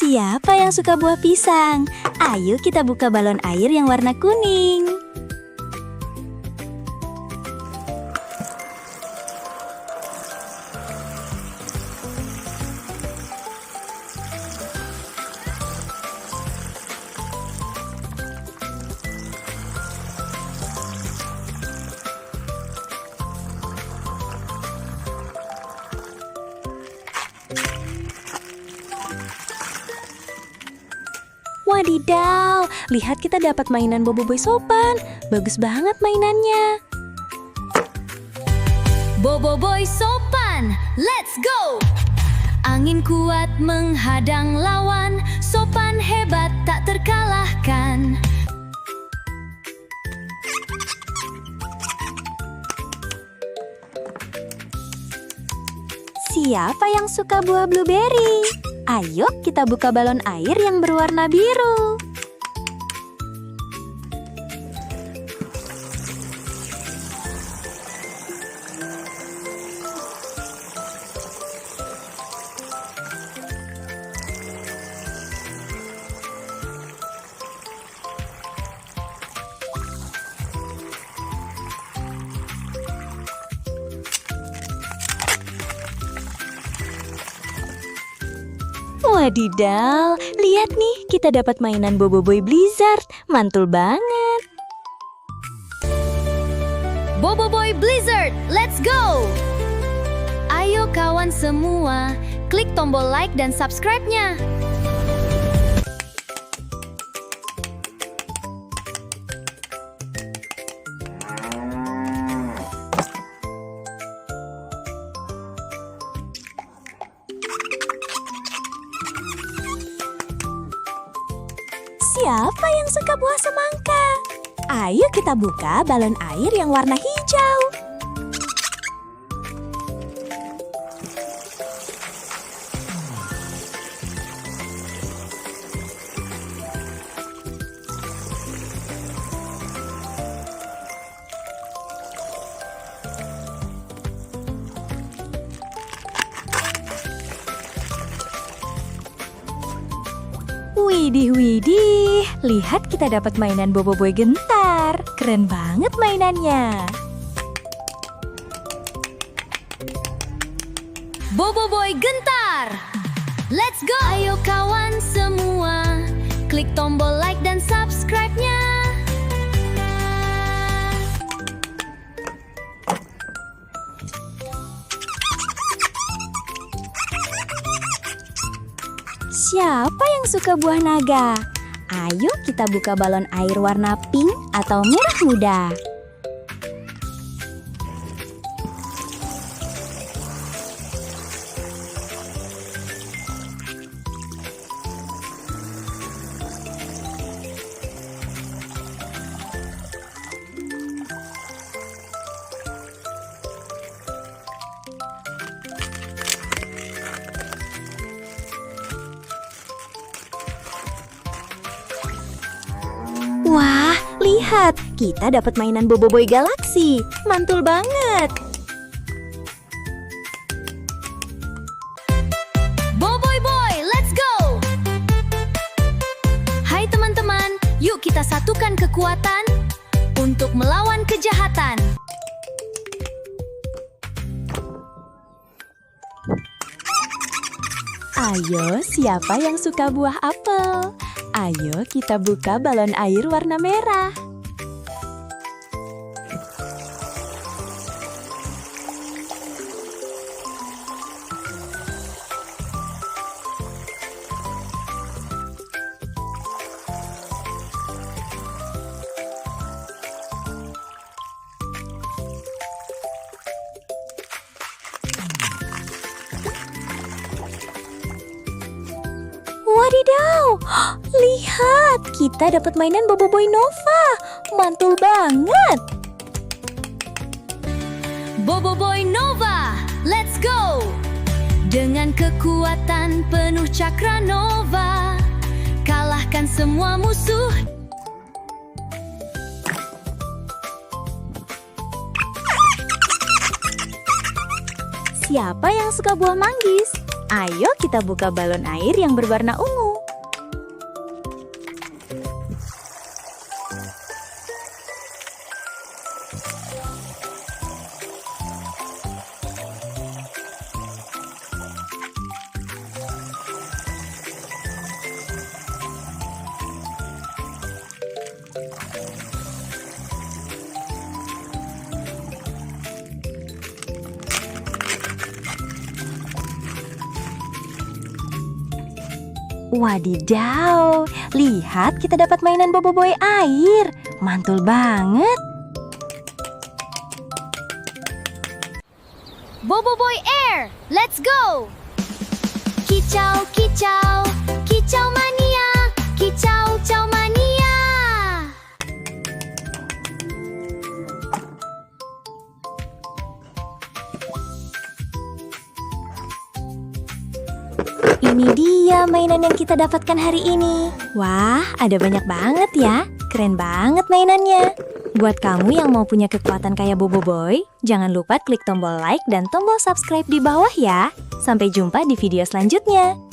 Siapa yang suka buah pisang? Ayo kita buka balon air yang warna kuning. Wadidaw, lihat kita dapat mainan Boboiboy Sopan. Bagus banget mainannya. Boboiboy Sopan, let's go! Angin kuat menghadang lawan, Sopan hebat tak terkalahkan. Siapa yang suka buah blueberry? Ayo kita buka balon air yang berwarna biru. Wadidaw, lihat nih, kita dapat mainan Boboiboy Blizzard. Mantul banget. Boboiboy Blizzard, let's go! Ayo kawan semua, klik tombol like dan subscribe-nya. Siapa yang suka buah semangka? Ayo kita buka balon air yang warna hijau. Widih, lihat kita dapat mainan Boboiboy Gentar. Keren banget mainannya. Boboiboy Gentar, let's go! Ayo kawan semua, klik tombol like dan subscribe-nya. Siapa yang suka buah naga? Ayo kita buka balon air warna pink atau merah muda. Wah, lihat, kita dapat mainan Boboiboy Galaxy. Mantul banget. Boboiboy, let's go! Hai teman-teman, yuk kita satukan kekuatan untuk melawan kejahatan. Ayo, siapa yang suka buah apel? Ayo kita buka balon air warna merah. Wadidaw, lihat, kita dapat mainan Boboiboy Nova. Mantul banget. Boboiboy Nova, let's go! Dengan kekuatan penuh cakra Nova, kalahkan semua musuh. Siapa yang suka buah manggis? Ayo kita buka balon air yang berwarna ungu. Wadidaw, lihat kita dapat mainan Boboiboy air. Mantul banget. Boboiboy Air, let's go! Kicau, kicau, kicau mania, kicau, kicau mania. Ini dia mainan yang kita dapatkan hari ini. Wah, ada banyak banget ya. Keren banget mainannya. Buat kamu yang mau punya kekuatan kayak Boboiboy, jangan lupa klik tombol like dan tombol subscribe di bawah ya. Sampai jumpa di video selanjutnya.